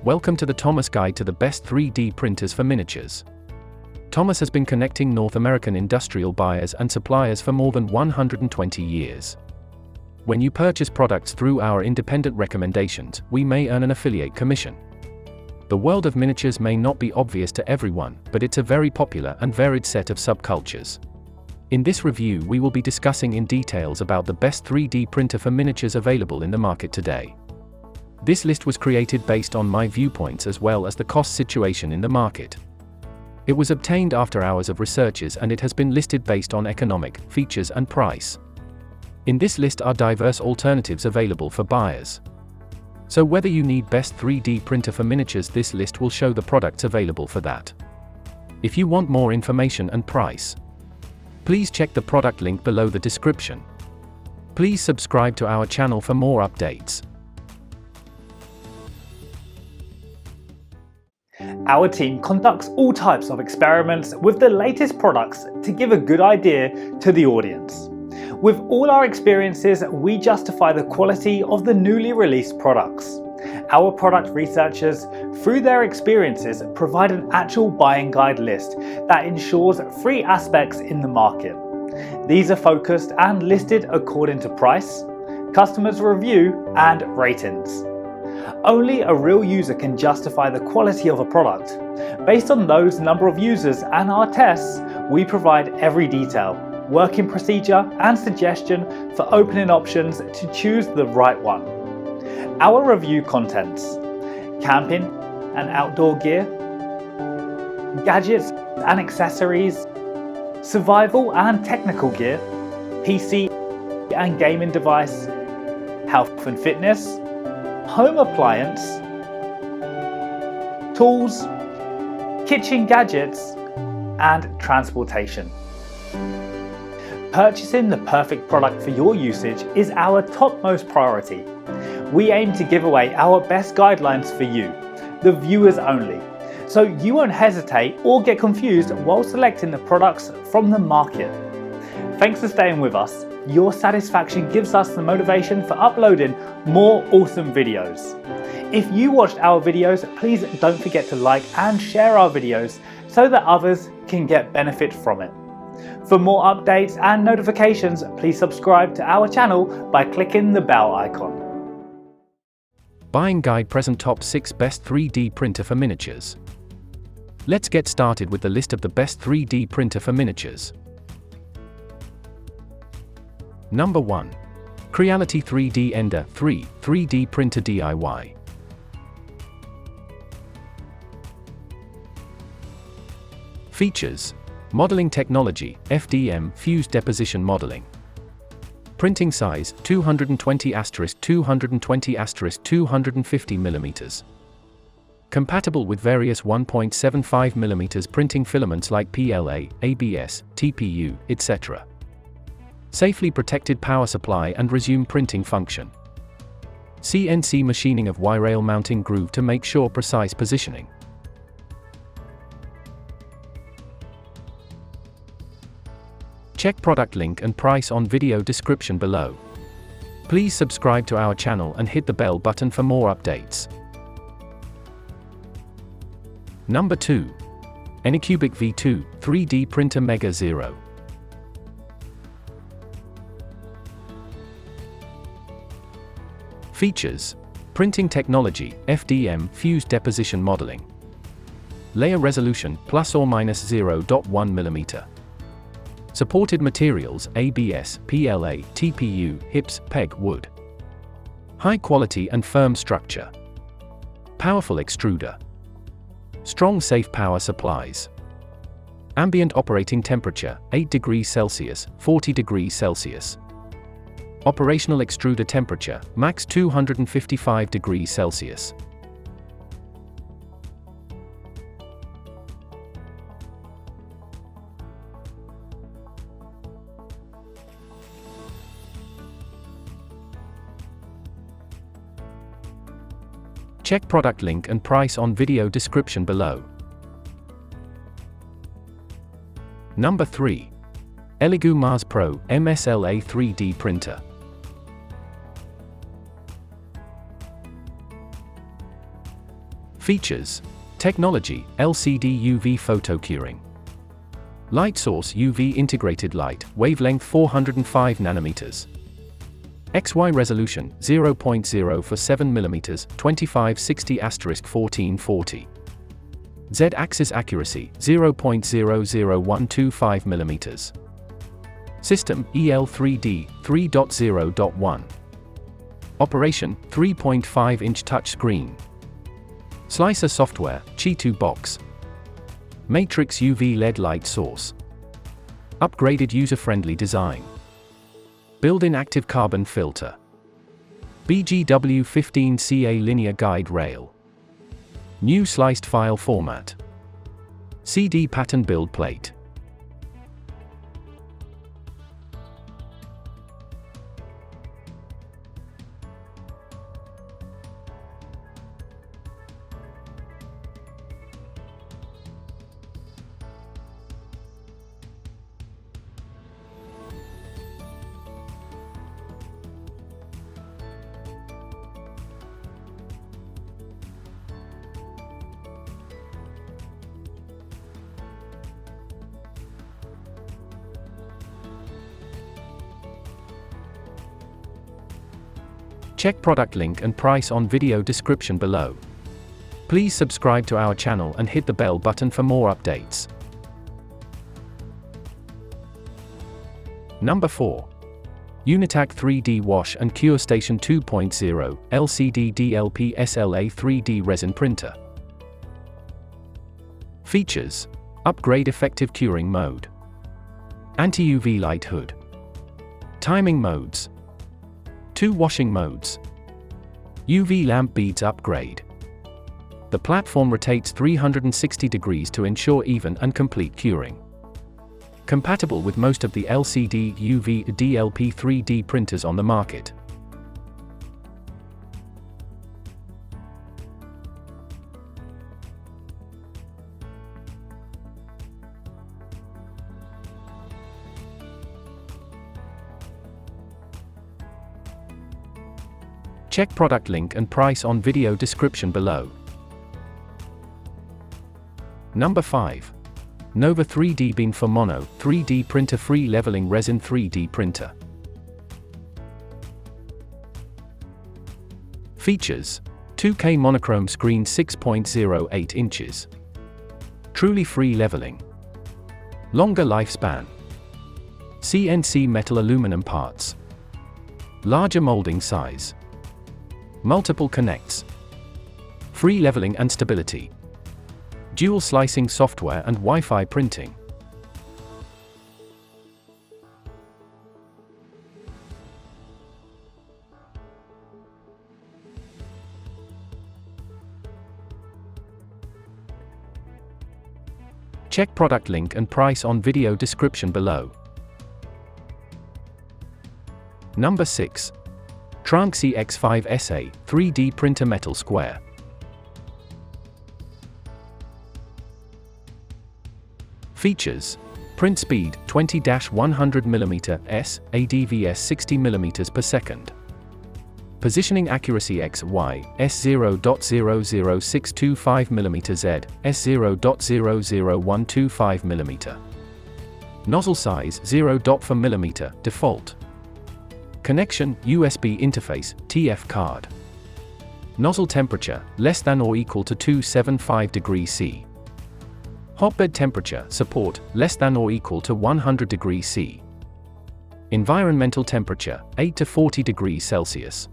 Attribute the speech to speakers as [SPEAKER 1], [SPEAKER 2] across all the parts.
[SPEAKER 1] Welcome to the Thomas Guide to the best 3D printers for miniatures. Thomas has been connecting North American industrial buyers and suppliers for more than 120 years. When you purchase products through our independent recommendations, we may earn an affiliate commission. The world of miniatures may not be obvious to everyone, but it's a very popular and varied set of subcultures. In this review, we will be discussing in details about the best 3D printer for miniatures available in the market today. This list was created based on my viewpoints as well as the cost situation in the market. It was obtained after hours of researches and it has been listed based on economic, features and price. In this list are diverse alternatives available for buyers. So whether you need best 3D printer for miniatures, this list will show the products available for that. If you want more information and price, please check the product link below the description. Please subscribe to our channel for more updates.
[SPEAKER 2] Our team conducts all types of experiments with the latest products to give a good idea to the audience. With all our experiences, we justify the quality of the newly released products. Our product researchers, through their experiences, provide an actual buying guide list that ensures 3 aspects in the market. These are focused and listed according to price, customers' review, and ratings. Only a real user can justify the quality of a product. Based on those number of users and our tests, we provide every detail, working procedure and suggestion for opening options to choose the right one. Our review contents: camping and outdoor gear, gadgets and accessories, survival and technical gear, PC and gaming device, health and fitness, home appliance, tools, kitchen gadgets, and transportation. Purchasing the perfect product for your usage is our topmost priority. We aim to give away our best guidelines for you, the viewers only, so you won't hesitate or get confused while selecting the products from the market. Thanks for staying with us. Your satisfaction gives us the motivation for uploading more awesome videos. If you watched our videos, please don't forget to like and share our videos so that others can get benefit from it. For more updates and notifications, please subscribe to our channel by clicking the bell icon.
[SPEAKER 1] Buying Guide present top 6 best 3D printer for miniatures. Let's get started with the list of the best 3D printer for miniatures. Number 1. Creality 3D Ender 3 3D Printer DIY. Features: modeling technology, FDM, fused deposition modeling. Printing size, 220*220*250 mm. Compatible with various 1.75 mm printing filaments like PLA, ABS, TPU, etc. Safely protected power supply and resume printing function. CNC machining of Y-rail mounting groove to make sure precise positioning. Check product link and price on video description below. Please subscribe to our channel and hit the bell button for more updates. Number 2. ANYCUBIC V2 3D Printer Mega Zero. Features: printing technology, FDM, fused deposition modeling. Layer resolution, ±0.1 mm. Supported materials, ABS, PLA, TPU, HIPS, PEG, wood. High quality and firm structure. Powerful extruder. Strong safe power supplies. Ambient operating temperature, 8 degrees Celsius, 40 degrees Celsius. Operational extruder temperature, max 255 degrees Celsius. Check product link and price on video description below. Number 3. Elegoo Mars Pro MSLA 3D Printer. Features: Technology: LCD UV photo curing. Light source: UV integrated light, wavelength 405 nanometers. XY resolution: 0.0 for 7 mm, 2560*1440. Z-axis accuracy: 0.00125 mm. System: EL3D 3.0.1. Operation: 3.5-inch touchscreen. Slicer software: Chi2 box. Matrix UV LED light source. Upgraded user-friendly design. Built-in active carbon filter. BGW15CA linear guide rail. New sliced file format. CD pattern build plate. Check product link and price on video description below. Please subscribe to our channel and hit the bell button for more updates. Number 4. Unitac 3D Wash and Cure Station 2.0 LCD DLP SLA 3D Resin Printer. Features: Upgrade effective curing mode. Anti-UV light hood. Timing modes. 2 washing modes. UV lamp beads upgrade. The platform rotates 360 degrees to ensure even and complete curing. Compatible with most of the LCD UV DLP 3D printers on the market. Check product link and price on video description below. Number 5. Nova 3D Beam for Mono 3D Printer Free Leveling Resin 3D Printer. Features: 2K monochrome screen 6.08 inches. Truly free leveling. Longer lifespan. CNC metal aluminum parts. Larger molding size. Multiple connects. Free leveling and stability. Dual slicing software and Wi-Fi printing. Check product link and price on video description below. Number 6. TRONXY X5SA 3D Printer Metal Square. Features: Print speed 20-100 mm s, ADVS 60 mm per second. Positioning accuracy XY, S0.00625 mm Z, S0.00125 mm. Nozzle size 0.4 mm, default. Connection, USB interface, TF card. Nozzle temperature, less than or equal to 275 degrees C. Hotbed temperature, support, less than or equal to 100 degrees C. Environmental temperature, 8 to 40 degrees Celsius.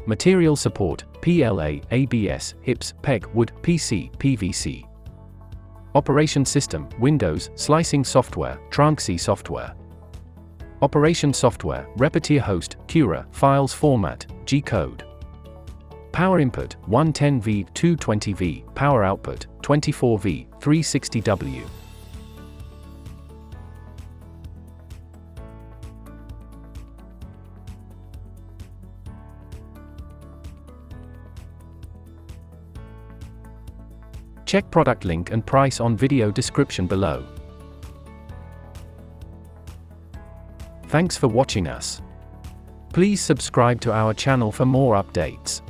[SPEAKER 1] Material support, PLA, ABS, HIPS, PEG, wood, PC, PVC. Operation system, Windows, slicing software, TRONXY software. Operation software, Repetier host, Cura, files format, G-code. Power input, 110V, 220V, power output, 24V, 360W. Check product link and price on video description below. Thanks for watching us. Please subscribe to our channel for more updates.